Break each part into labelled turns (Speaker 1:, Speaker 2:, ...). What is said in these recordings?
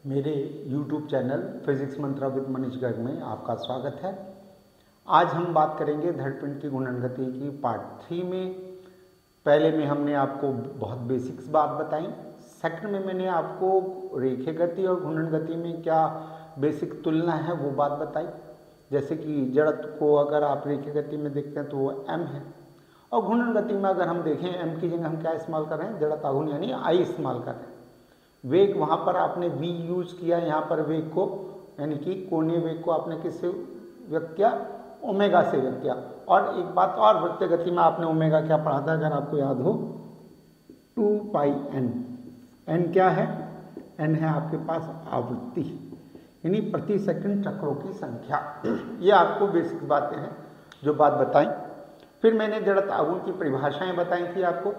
Speaker 1: मेरे YouTube channel physics Mantra with Manish Garg में आपका स्वागत है। आज हम बात करेंगे धड़पिंड की घूर्णन गति की पार्ट 3 में। पहले में हमने आपको बहुत बेसिक्स बात बताई। सेकंड में मैंने आपको रेखीय गति और घूर्णन गति में क्या बेसिक तुलना है वो बात बताई। जैसे कि जड़त्व को अगर आप रेखीय गति में देखते हैं तो वो m है, और घूर्णन गति में अगर हम देखें m की जगह हम क्या इस्तेमाल कर रहे हैं, जड़त्व आघूर्ण यानी I इस्तेमाल कर रहे हैं। वेग वहाँ पर आपने v यूज किया, यहाँ पर वेग को यानी कि कोणीय वेग को आपने किससे व्यक्त किया, ओमेगा से व्यक्त किया। और एक बात और, वृत्तीय गति में आपने ओमेगा क्या पढ़ा था अगर आपको याद हो, 2 पाई n। n क्या है? n है आपके पास आवृत्ति यानी प्रति सेकंड चक्रों की संख्या। ये आपको बेसिक बातें हैं जो बात बताई। फिर मैंने जड़त्व आघूर्ण की परिभाषाएं बताई थी आपको।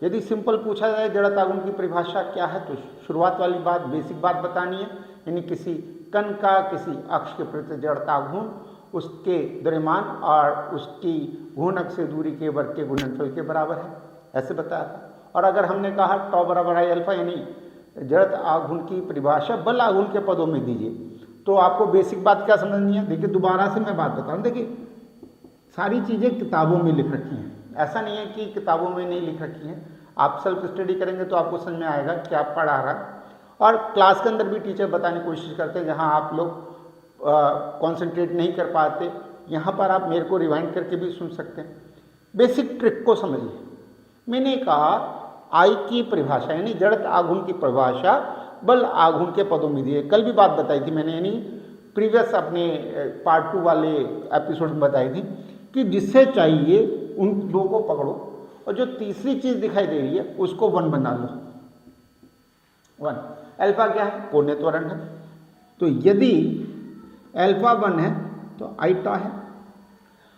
Speaker 1: यदि सिंपल पूछा जाए जड़त्व आघूर्ण की परिभाषा क्या है, तो शुरुआत वाली बात बेसिक बात बतानी है, यानी किसी कण का किसी अक्ष के प्रति जड़त्व आघूर्ण उसके द्रव्यमान और उसकी घूर्णक से दूरी के वर्ग के गुणनफल के बराबर है, ऐसे बताया था। और अगर हमने कहा टॉ बराबर आई अल्फा यानी जड़त्व आघूर्ण की परिभाषा बल आघूर्ण के पदों में दीजिए, तो आपको बेसिक बात क्या समझनी है। देखिए दोबारा से मैं बात बता रहा हूँ। देखिए सारी चीज़ें किताबों में लिख रखी हैं, ऐसा नहीं है कि किताबों में नहीं लिख रखी हैं। आप सेल्फ स्टडी करेंगे तो आपको समझ में आएगा क्या पढ़ा रहा है। और क्लास के अंदर भी टीचर बताने की कोशिश करते हैं, जहाँ आप लोग कंसंट्रेट नहीं कर पाते, यहाँ पर आप मेरे को रिवाइंड करके भी सुन सकते हैं। बेसिक ट्रिक को समझिए। मैंने कहा आई की परिभाषा यानी जड़त्व आघूर्ण की परिभाषा बल आघूर्ण के पदों में दी है। कल भी बात बताई थी मैंने, यानी प्रीवियस अपने पार्ट 2 वाले एपिसोड में बताई थी कि जिससे चाहिए उन दो को पकड़ो और जो तीसरी चीज दिखाई दे रही है उसको 1 बना लो। 1 अल्फा क्या है? कोणीय त्वरण है। तो यदि अल्फा 1 है तो आई टॉ है।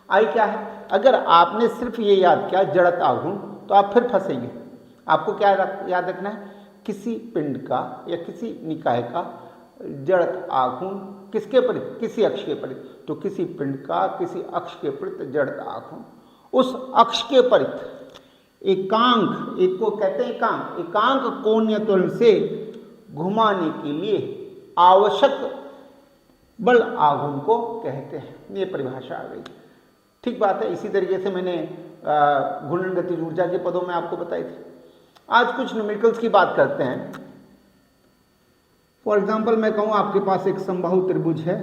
Speaker 1: आई क्या है? अगर आपने सिर्फ ये याद किया जड़त्व आघूर्ण तो आप फिर फंसेंगे। आपको क्या याद रखना है, किसी पिंड का या किसी निकाय का जड़त्व आघूर्ण किसके परित, किसी अक्ष के परित। तो किसी पिंड का किसी अक्ष के परित जड़त्व आघूर्ण उस अक्ष के परित एकांक, एक को कहते हैं एकांक, एकांक कोणीय त्वरण से घुमाने के लिए आवश्यक बल आघूर्ण को कहते हैं। ये परिभाषा आ गई। ठीक बात है। इसी तरीके से मैंने घूर्णन गतिज ऊर्जा के पदों में आपको बताई थी। आज कुछ न्यूमेरिकल्स की बात करते हैं। फॉर एग्जाम्पल मैं कहूँ आपके पास एक समबाहु त्रिभुज है,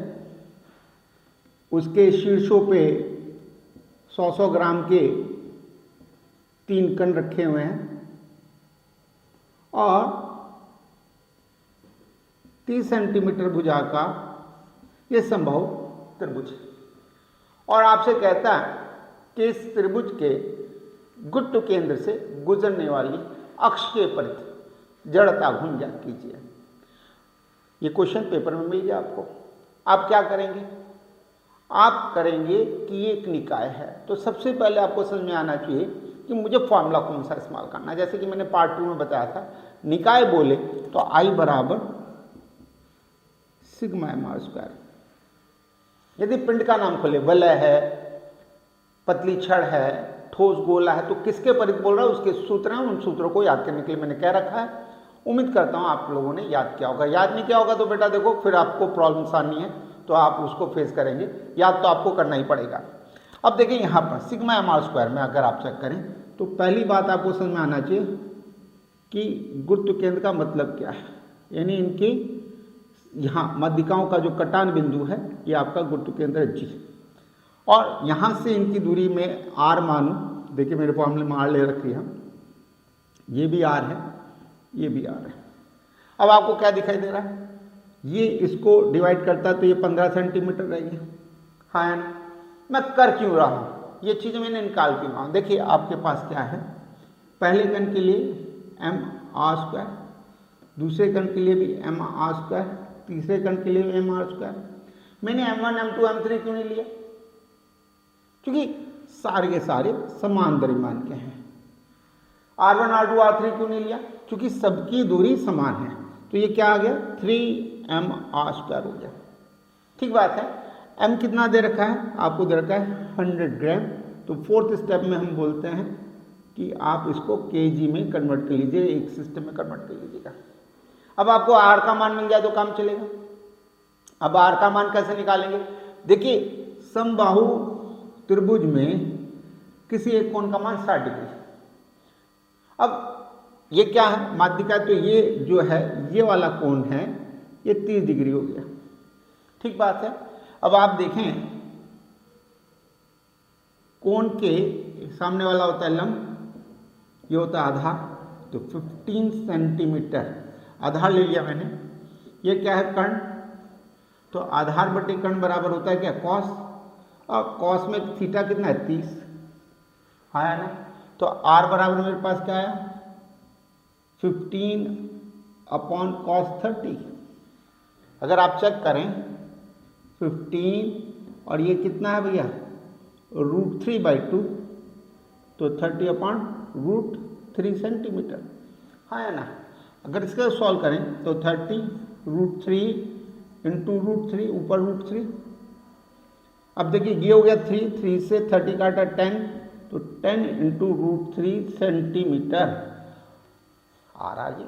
Speaker 1: उसके शीर्षों पे 100-100 ग्राम के 3 कण रखे हुए हैं और 30 सेंटीमीटर भुजा का ये समबाहु त्रिभुज है। और आपसे कहता है कि इस त्रिभुज के गुरुत्व केंद्र से गुजरने वाली अक्ष के परित जड़त्व आघूर्ण ज्ञात कीजिए। ये क्वेश्चन पेपर में मिल गया आपको। आप क्या करेंगे? आप करेंगे कि ये एक निकाय है, तो सबसे पहले आपको समझ में आना चाहिए कि मुझे फॉर्मूला कौन सा इस्तेमाल करना है। जैसे कि मैंने पार्ट 2 में बताया था, निकाय बोले तो आई बराबर सिग्मा एम स्क्वायर। यदि पिंड का नाम खोले, वलय है, पतली छड़ है, ठोस गोला है, तो किसके परित बोल रहा है उसके सूत्र हैं। उन सूत्रों को याद करने के लिए मैंने कह रखा है। उम्मीद करता हूं आप लोगों ने याद किया होगा। याद नहीं किया होगा तो बेटा देखो फिर आपको प्रॉब्लम्स आनी है, तो आप उसको फेस करेंगे। याद तो आपको करना ही पड़ेगा। अब देखिए यहाँ पर सिग्मा एम स्क्वायर में अगर आप चेक करें तो पहली बात आपको समझ में आना चाहिए कि गुरुत्व केंद्र का मतलब क्या है, यानी इनकी यहाँ मध्यिकाओं का जो कटान बिंदु है ये आपका गुरुत्व केंद्र है जी। और यहाँ से इनकी दूरी में आर मानूं, देखिए मेरे फॉर्मूले में आर ले रखी है, ये भी आर है, ये भी आर है। अब आपको क्या दिखाई दे रहा है, ये इसको डिवाइड करता है तो ये 15 सेंटीमीटर रहेगी। हाँ ना? मैं कर क्यों रहा हूँ, ये चीज़ मैंने निकाल क्यों रहा हूँ। देखिए आपके पास क्या है, पहले कण के लिए एम आर स्क्वायर, दूसरे कण के लिए भी एम आर स्क्वायर, तीसरे कण के लिए भी एम आर स्क्वायर। मैंने M1 M2 M3 क्यों नहीं लिया? क्योंकि सारे के सारे समान द्रव्यमान के हैं। R1 R2 R3 क्यों नहीं लिया? क्योंकि सबकी दूरी समान है। तो ये क्या आ गया, 3m r स्क्वायर हो गया। ठीक बात है। m कितना दे रखा है? आपको दे रखा है 100 ग्राम। तो 4th स्टेप में हम बोलते हैं कि आप इसको kg में कन्वर्ट कर लीजिए, एक सिस्टम में कन्वर्ट कर लीजिएगा। अब आपको आर का मान मिल जाए तो काम चलेगा। अब आर का मान कैसे निकालेंगे? देखिए, समबाहु त्रिभुज में किसी एक कोण का मान 60 डिग्री। अब ये क्या है? माध्यिका, तो ये जो है ये वाला कोण है, ये 30 डिग्री हो गया। ठीक बात है। अब आप देखें, कोण के सामने वाला होता है लंब, ये होता है आधार, तो 15 सेंटीमीटर आधार ले लिया मैंने। ये क्या है? कर्ण। तो आधार बटे कर्ण बराबर होता है क्या? कॉस। और कॉस में थीटा कितना है? 30 आया ना। तो आर बराबर मेरे पास क्या आया? 15 अपॉन कॉस 30। अगर आप चेक करें 15 और ये कितना है भैया? √3/2, तो 30 अपॉन √3 सेंटीमीटर आया ना। अगर इसका सॉल्व करें तो 30 √3 इंटू √3 ऊपर √3। अब देखिए ये हो गया 3 से 30 काटा 10, तो 10 इंटू √3 सेंटीमीटर आर आ गया।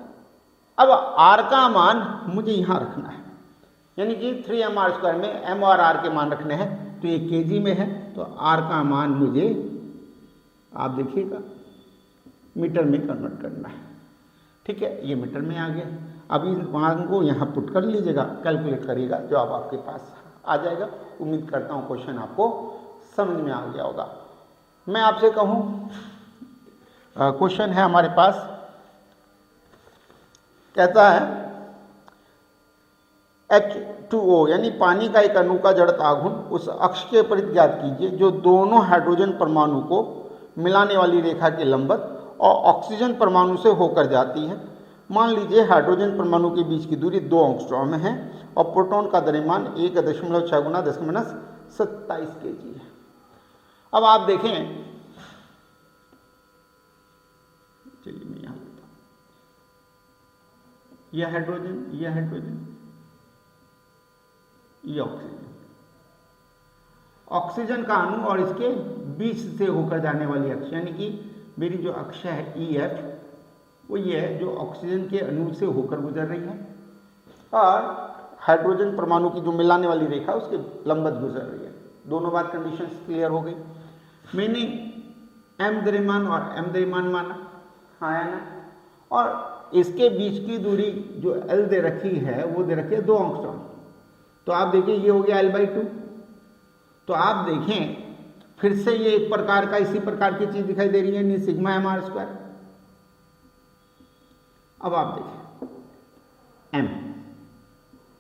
Speaker 1: अब आर का मान मुझे यहाँ रखना है, यानी कि 3mr² में m और r के मान रखने हैं। तो ये केजी में है, तो r का मान मुझे आप देखिएगा मीटर में कन्वर्ट करना है। ठीक है, ये मीटर में आ गया। अब इस मान को यहाँ पुट कर लीजिएगा, कैलकुलेट करिएगा, जवाब आपके पास आ जाएगा। उम्मीद करता हूँ क्वेश्चन आपको समझ में आ गया होगा। मैं आपसे कहूँ, क्वेश्चन है हमारे पास, कहता है H2O यानी पानी का एक अणु का जड़ता आघूर्ण उस अक्ष के विपरीत ज्ञात कीजिए जो दोनों हाइड्रोजन परमाणु को मिलाने वाली रेखा के लंबवत और ऑक्सीजन परमाणु से होकर जाती है। मान लीजिए हाइड्रोजन परमाणु के बीच की दूरी 2 एंगस्ट्रॉम है और प्रोटॉन का द्रव्यमान 1.6 गुना 10⁻27 kg है। अब आप देखें, चलिए मैं यहाँ लेता हूँ, यह हाइड्रोजन, यह हाइड्रोजन, ये ऑक्सीजन। ऑक्सीजन का अणु और इसके बीच से होकर जाने वाली अक्ष, यानी कि मेरी जो अक्ष है EF, वो ये है जो ऑक्सीजन के अणु से होकर गुजर रही है, और हाइड्रोजन परमाणु की जो मिलाने वाली रेखा उसके लंबवत गुजर रही है। दोनों बात कंडीशंस क्लियर हो गई। मैंने m द्रव्यमान और m द्रव्यमान माना, आया ना। और इसके बीच की दूरी जो L दे रखी है वो दे रखी है 2 एंगस्ट्रॉम। तो आप देखिए ये हो गया L/2। तो आप देखें फिर से ये एक प्रकार का इसी प्रकार की चीज दिखाई दे रही है, सिग्मा mr²। अब आप देखें m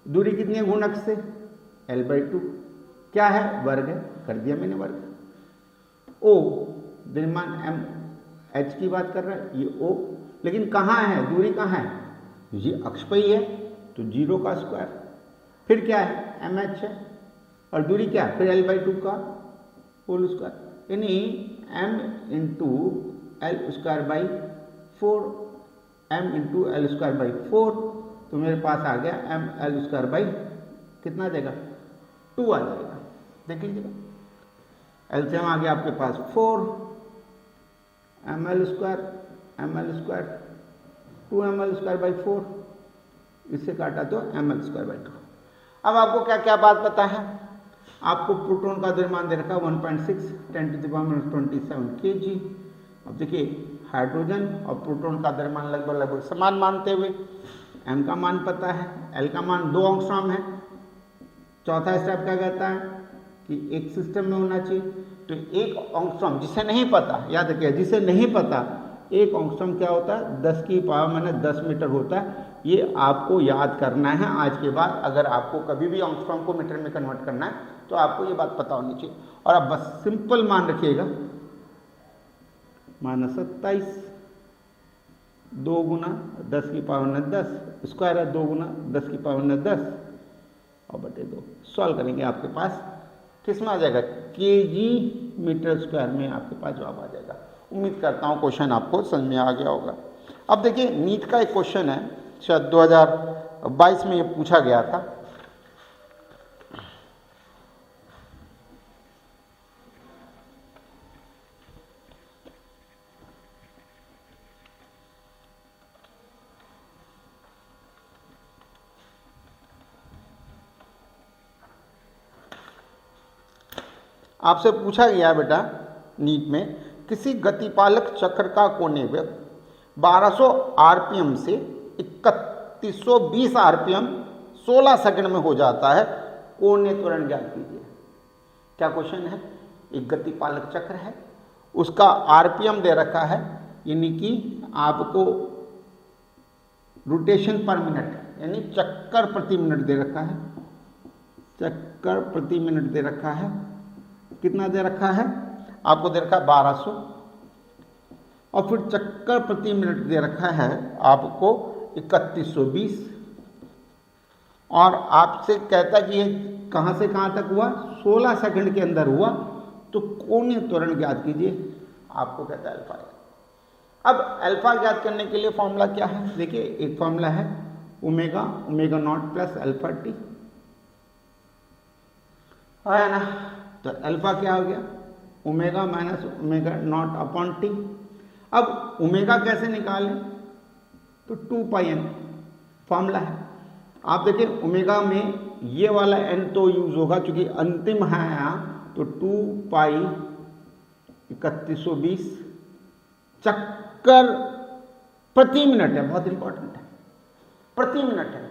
Speaker 1: दूरी कितनी है गुणक से? L/2। क्या है? वर्ग है, कर दिया मैंने वर्ग। O द्रव्यमान m h की बात कर रहा है, ये O, लेकिन कहाँ है दूरी? कहाँ है? ये अक्ष पर ही है, तो 0 का स्क्वायर। फिर क्या है? mh है, और दूरी क्या है? फिर L/2 का होल स्क्वायर, यानी m into L²/4, m into L²/4, तो मेरे पास आ गया m L² कितना देगा? 2 आ जाएगा। देख लीजिएगा, एलसीएम आ गया आपके पास 4 ml², 2 ml²/4, इससे काटा तो ml²/2। अब आपको क्या क्या बात पता है? आपको प्रोटॉन का द्रव्यमान दे रखा है 1.6 10⁻27 kg। अब देखिए हाइड्रोजन और प्रोटॉन का द्रव्यमान लगभग लगभग समान मानते हुए m का मान पता है, L का मान 2 एंगस्ट्रॉम है। चौथा स्टेप क्या कहता है कि एक सिस्टम में होना चाहिए, तो 1 एंगस्ट्रॉम जिसे नहीं पता, याद रखिए जिसे नहीं पता 1 एंगस्ट्रॉम क्या होता है? 10⁻10 मीटर होता है। ये आपको याद करना है आज के बाद। अगर आपको कभी भी एंगस्ट्रॉम को मीटर में कन्वर्ट करना है तो आपको ये बात पता होनी चाहिए। और आप बस सिंपल मान रखिएगा, -27 2 गुना 10⁻10 स्क्वायर है, 2 गुना 10⁻10 और बटे 2। सॉल्व करेंगे आपके पास किस में आ जाएगा? kg मीटर स्क्वायर में आपके पास जवाब आ जाएगा। उम्मीद करता हूँ क्वेश्चन आपको समझ में आ गया होगा। अब देखिए नीट का एक क्वेश्चन है, शायद 2022 में ये पूछा गया था। आपसे पूछा गया बेटा नीट में, किसी गतिपालक चक्र का कोणीय वेग 1200 आरपीएम से 3120 आरपीएम 16 सेकंड में हो जाता है, कोणीय त्वरण ज्ञात कीजिए। क्या क्वेश्चन है? एक गतिपालक चक्र है, उसका आरपीएम दे रखा है, यानी कि आपको रोटेशन पर मिनट यानी चक्कर प्रति मिनट दे रखा है, चक्कर प्रति मिनट दे रखा है। कितना दे रखा है? आपको दे रखा है 1200, और फिर चक्कर प्रति मिनट दे रखा है आपको 3120, और आपसे कहता है कि ये कहाँ से कहाँ तक हुआ? 16 सेकंड के अंदर हुआ, तो कोणीय त्वरण ज्ञात कीजिए। आपको कहता है अल्फा। अब अल्फा ज्ञात करने के लिए फॉर्मूला क्या है? देखिए, एक फॉर्मूला है omega naught plus alpha T, है ना। तो अल्फा क्या हो गया? Omega minus omega naught upon T. अब ओमेगा कैसे निकालें? तो 2 पाई एन फॉर्मूला है। आप देखिए ओमेगा में ये वाला एन तो यूज होगा क्योंकि अंतिम है यहाँ, तो 2 पाई 3120 चक्कर प्रति मिनट है, बहुत इंपॉर्टेंट है, प्रति मिनट है।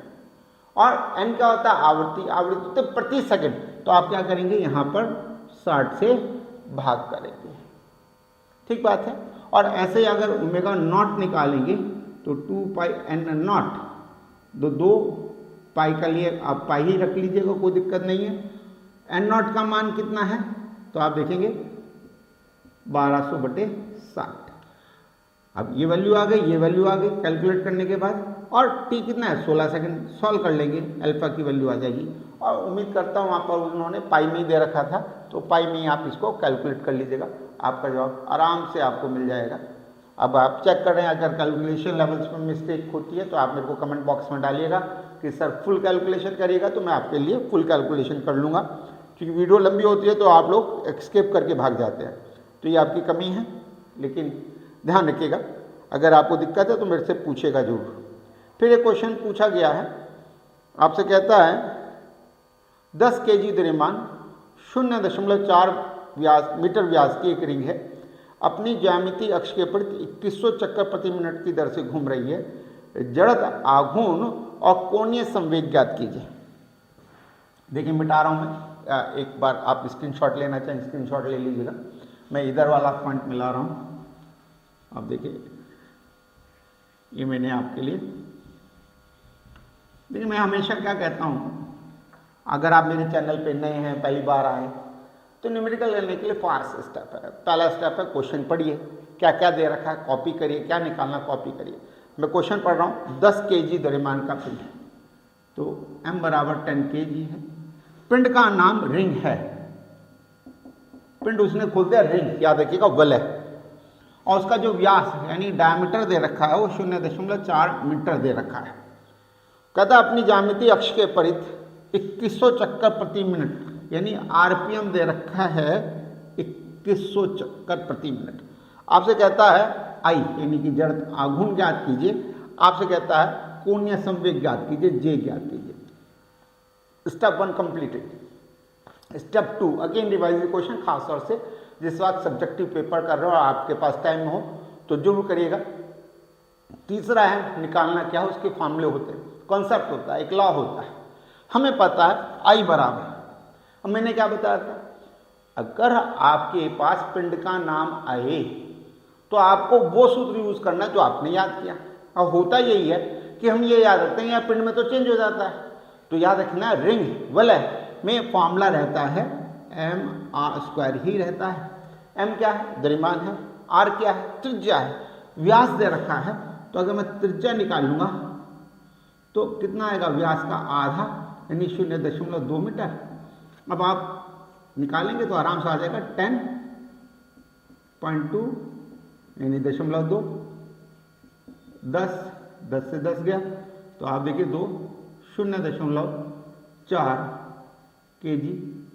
Speaker 1: और एन क्या होता है? आवृत्ति। आवृत्ति तो प्रति सेकंड, तो आप क्या करेंगे? यहाँ पर 60 से भाग करेंगे, ठीक बात है। और ऐसे ही अगर ओमेगा नॉट निकालेंगे तो 2 पाई एन नॉट, दो पाई का लिए आप पाई ही रख लीजिएगा, कोई दिक्कत नहीं है। एन नॉट का मान कितना है? तो आप देखेंगे 1200/60। अब ये वैल्यू आ गई, ये वैल्यू आ गई कैलकुलेट करने के बाद, और टी कितना है? 16 सेकंड। सॉल्व कर लेंगे, अल्फा की वैल्यू आ जाएगी। और उम्मीद करता हूँ वहाँ पर उन्होंने पाई में ही दे रखा था, तो पाई में ही आप इसको कैलकुलेट कर लीजिएगा, आपका जवाब आराम से आपको मिल जाएगा। अब आप चेक करें, अगर कैलकुलेशन लेवल्स में मिस्टेक होती है तो आप मेरे को कमेंट बॉक्स में डालिएगा कि सर फुल कैलकुलेशन करिएगा, तो मैं आपके लिए फुल कैलकुलेशन कर लूँगा। क्योंकि वीडियो लंबी होती है तो आप लोग एस्केप करके भाग जाते हैं, तो ये आपकी कमी है। लेकिन ध्यान रखिएगा, अगर आपको दिक्कत है तो मेरे से पूछेगा जरूर। फिर एक क्वेश्चन पूछा गया है, आपसे कहता है 10 kg द्रव्यमान 0.4 मीटर व्यास की एक रिंग है, अपनी ज्यामितीय अक्ष के प्रति 2100 चक्कर प्रति मिनट की दर से घूम रही है। जड़त आघूर्ण और कोणीय संवेग ज्ञात कीजिए। देखिए मिटा रहा हूँ मैं, एक बार आप स्क्रीनशॉट लेना चाहें स्क्रीनशॉट ले लीजिएगा। मैं इधर वाला पॉइंट मिला रहा हूँ, आप देखिए ये मैंने आपके लिए। देखिए मैं हमेशा क्या कहता हूँ, अगर आप मेरे चैनल पे नए हैं, पहली बार आए, तो न्यूमेरिकल करने के लिए 5 स्टेप है। पहला स्टेप है क्वेश्चन पढ़िए, क्या क्या दे रखा है कॉपी करिए, क्या निकालना कॉपी करिए। मैं क्वेश्चन पढ़ रहा हूँ, 10 kg द्रव्यमान का पिंड है, तो m बराबर 10 kg है। पिंड का नाम रिंग है, पिंड उसने खोल दिया रिंग, याद रखिएगा वलय, और उसका जो व्यास यानी डायमीटर दे रखा है वो 0.4 मीटर दे रखा है। कहता अपनी ज्यामितीय अक्ष के परित 2100 चक्कर प्रति मिनट यानी आरपीएम दे रखा है 2100 चक्कर प्रति मिनट। आपसे कहता है आई यानी कि जड़ आघूर्ण ज्ञात कीजिए। आपसे कहता है कोणीय संवेग ज्ञात कीजिए, जे ज्ञात कीजिए। Step 1 completed. Step 2 again revise the question, खासतौर से जिस वक्त सब्जेक्टिव पेपर कर रहे हो आपके पास टाइम हो तो जरूर करिएगा। तीसरा है निकालना क्या है, उसके फॉर्मूले होते हैं, कॉन्सेप्ट होता है, एक लॉ होता है। हमें पता है आई बराबर, अब मैंने क्या बताया था, अगर आपके पास पिंड का नाम आए तो आपको वो सूत्र यूज करना जो आपने याद किया। अब होता यही है कि हम ये याद रखते हैं यार पिंड में तो चेंज हो जाता है, तो याद रखना रिंग वलय में फॉर्मूला रहता है m/r² ही रहता है। m क्या है? द्रव्यमान है। r क्या है? त्रिज्या है। व्यास दे रखा है, तो अगर मैं त्रिज्या निकालूंगा तो कितना आएगा? व्यास का आधा यानी 0.2 मीटर। अब आप निकालेंगे तो आराम से आ जाएगा 10.2 यानी 0.2, 10 से 10 गया तो आप देखिए 0.4 kg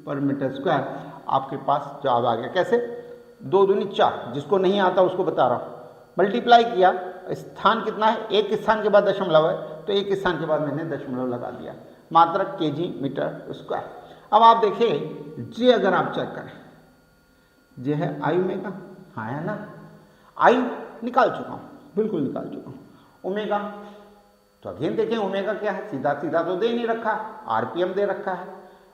Speaker 1: पर मीटर स्क्वायर आपके पास जवाब आ गया। कैसे? 2 दूनी 4, जिसको नहीं आता उसको बता रहा हूँ। मल्टीप्लाई किया, स्थान कितना है? एक स्थान के बाद दशमलव है, तो एक स्थान के बाद मैंने दशमलव लगा दिया, मात्रक kg मीटर स्क्वायर। अब आप देखिए जे, अगर आप चेक करें ये है आई ओमेगा, हाँ है ना, आई निकाल चुका हूँ, बिल्कुल निकाल चुका हूँ। ओमेगा तो अगेन देखें ओमेगा क्या है, सीधा सीधा तो दे नहीं रखा, आरपीएम दे रखा है।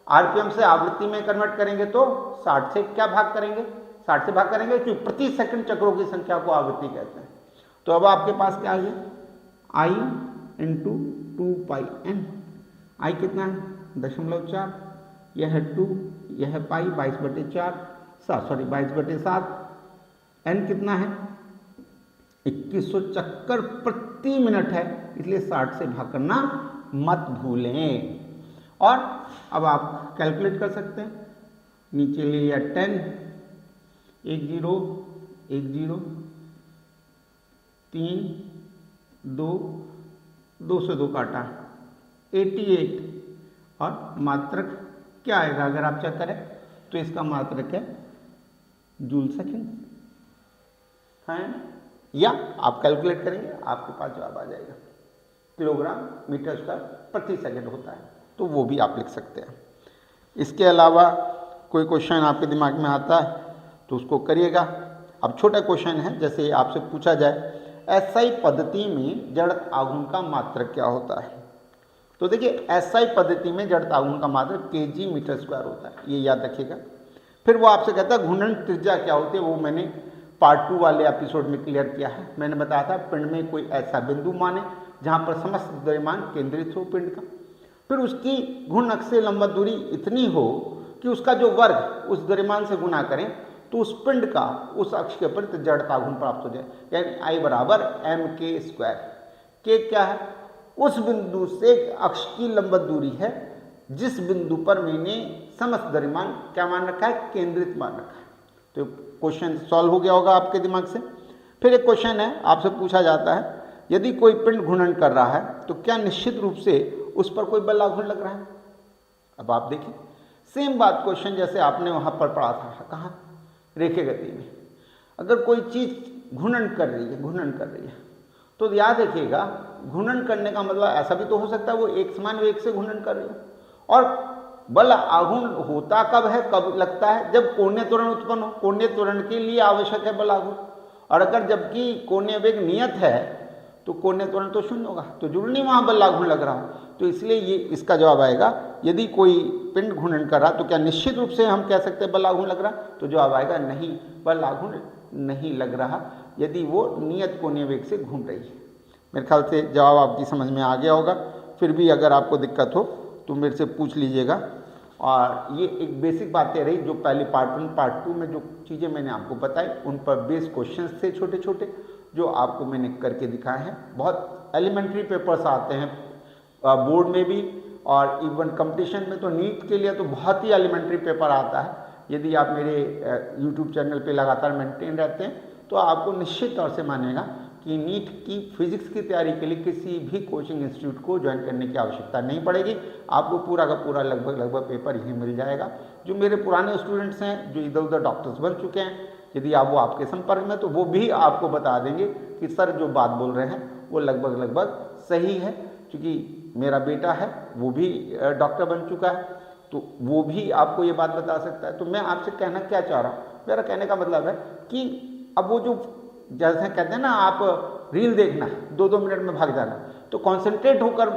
Speaker 1: आरपीएम से आवृत्ति में कन्वर्ट करेंगे तो 60 से क्या भाग करेंगे, 60 से भाग करेंगे क्योंकि प्रति सेकंड चक्रों की संख्या को आवृत्ति कहते हैं। तो अब आपके पास क्या है, आई इंटू 2πn, आई कितना है 0.4, यह है 2, यह है पाई 22/7, एन कितना है 2100 चक्कर प्रति मिनट है, इसलिए 60 से भाग करना मत भूलें। और अब आप कैलकुलेट कर सकते हैं, नीचे ले लिया 10, 1 0 1 0 3 2 2 से 2 काटा 88, और मात्रक क्या आएगा अगर आप चेक करें तो इसका मात्रक है जूल सेकंड, है या आप कैलकुलेट करेंगे आपके पास जवाब आ जाएगा, किलोग्राम मीटर स्क्वायर प्रति सेकंड होता है, तो वो भी आप लिख सकते हैं। इसके अलावा कोई क्वेश्चन आपके दिमाग में आता है तो उसको करिएगा। अब छोटा क्वेश्चन है, जैसे आपसे पूछा जाए एसआई पद्धति में जड़त्व आघूर्ण का मात्रक क्या होता है, तो देखिए एसआई पद्धति में जड़त्व आघूर्ण का मात्रक केजी मीटर स्क्वायर होता है, ये याद रखिएगा। फिर वो आपसे कहता है घूर्णन त्रिज्या क्या होती है, वो मैंने पार्ट 2 वाले एपिसोड में क्लियर किया है। मैंने बताया था पिंड में कोई ऐसा बिंदु माने जहाँ पर समस्त द्रव्यमान केंद्रित हो पिंड का, फिर उसकी घूर्ण अक्ष से लंबवत दूरी इतनी हो कि उसका जो वर्ग उस द्रव्यमान से गुना करें तो उस पिंड का उस अक्ष के ऊपर जड़त्व आघूर्ण प्राप्त हो जाए, यानी आई बराबर mk²। के क्या है, उस बिंदु से अक्ष की लंबवत दूरी है जिस बिंदु पर मैंने समस्त द्रव्यमान क्या मान रखा है, केंद्रित मान रखा है। तो क्वेश्चन सॉल्व हो गया होगा आपके दिमाग से। फिर एक क्वेश्चन है, आपसे पूछा जाता है यदि कोई पिंड घूर्णन कर रहा है तो क्या निश्चित रूप से उस पर कोई बल आघूर्ण लग रहा है। अब आप देखिए सेम बात क्वेश्चन जैसे आपने वहां पर पढ़ा था, कहाँ, रेखीय गति में। अगर कोई चीज घूर्णन कर रही है तो याद रखिएगा घूर्णन करने का मतलब ऐसा भी तो हो सकता है वो एक समान वेग से घूर्णन कर रही हो, और बल आघूर्ण होता कब है, कब लगता है, जब कोणीय त्वरण उत्पन्न हो। कोणीय त्वरण के लिए आवश्यक है बल आघूर्ण, और अगर जबकि कोणीय वेग नियत है तो कोणीय त्वरण तो शून्य होगा, तो जरूरी नहीं वहां बल आघूर्ण लग रहा हो। तो इसलिए ये इसका जवाब आएगा, यदि कोई पिंड घूर्णन कर रहा तो क्या निश्चित रूप से हम कह सकते हैं बल आघूर्ण लग रहा, तो जवाब आएगा नहीं, बल आघूर्ण नहीं लग रहा यदि वो नियत कोणीय वेग से घूम रही है। मेरे ख्याल से जवाब आपकी समझ में आ गया होगा। फिर भी अगर आपको दिक्कत हो तो मेरे से पूछ लीजिएगा। और ये एक बेसिक बातें रही जो पहले पार्ट 1 पार्ट 2 में जो चीज़ें मैंने आपको बताई उन पर बेस क्वेश्चंस थे छोटे छोटे जो आपको मैंने करके दिखाए हैं। बहुत एलिमेंट्री पेपर्स आते हैं बोर्ड में भी, और इवन कंपटीशन में तो नीट के लिए तो बहुत ही एलिमेंट्री पेपर आता है। यदि आप मेरे यूट्यूब चैनल पे लगातार मेंटेन रहते हैं तो आपको निश्चित तौर से मानेगा कि नीट की फिजिक्स की तैयारी के लिए किसी भी कोचिंग इंस्टीट्यूट को ज्वाइन करने की आवश्यकता नहीं पड़ेगी। आपको पूरा का पूरा लगभग पेपर यहीं मिल जाएगा। जो मेरे पुराने स्टूडेंट्स हैं जो इधर उधर डॉक्टर्स बन चुके हैं, यदि आप वो आपके संपर्क में, तो वो भी आपको बता देंगे कि सर जो बात बोल रहे हैं वो लगभग सही है। क्योंकि मेरा बेटा है वो भी डॉक्टर बन चुका है, तो वो भी आपको ये बात बता सकता है। तो मैं आपसे कहना क्या चाह रहा हूँ, मेरा कहने का मतलब है कि अब वो जो जैसे कहते हैं ना आप रील देखना 2-2 मिनट में भाग जाना, तो कॉन्सेंट्रेट होकर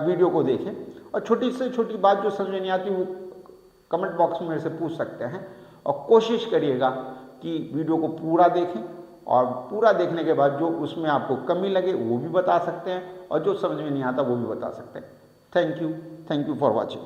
Speaker 1: वीडियो को देखें, और छोटी से छोटी बात जो समझ में नहीं आती वो कमेंट बॉक्स में मेरे से पूछ सकते हैं। और कोशिश करिएगा कि वीडियो को पूरा देखें, और पूरा देखने के बाद जो उसमें आपको कमी लगे वो भी बता सकते हैं, और जो समझ में नहीं आता वो भी बता सकते हैं। Thank you for watching.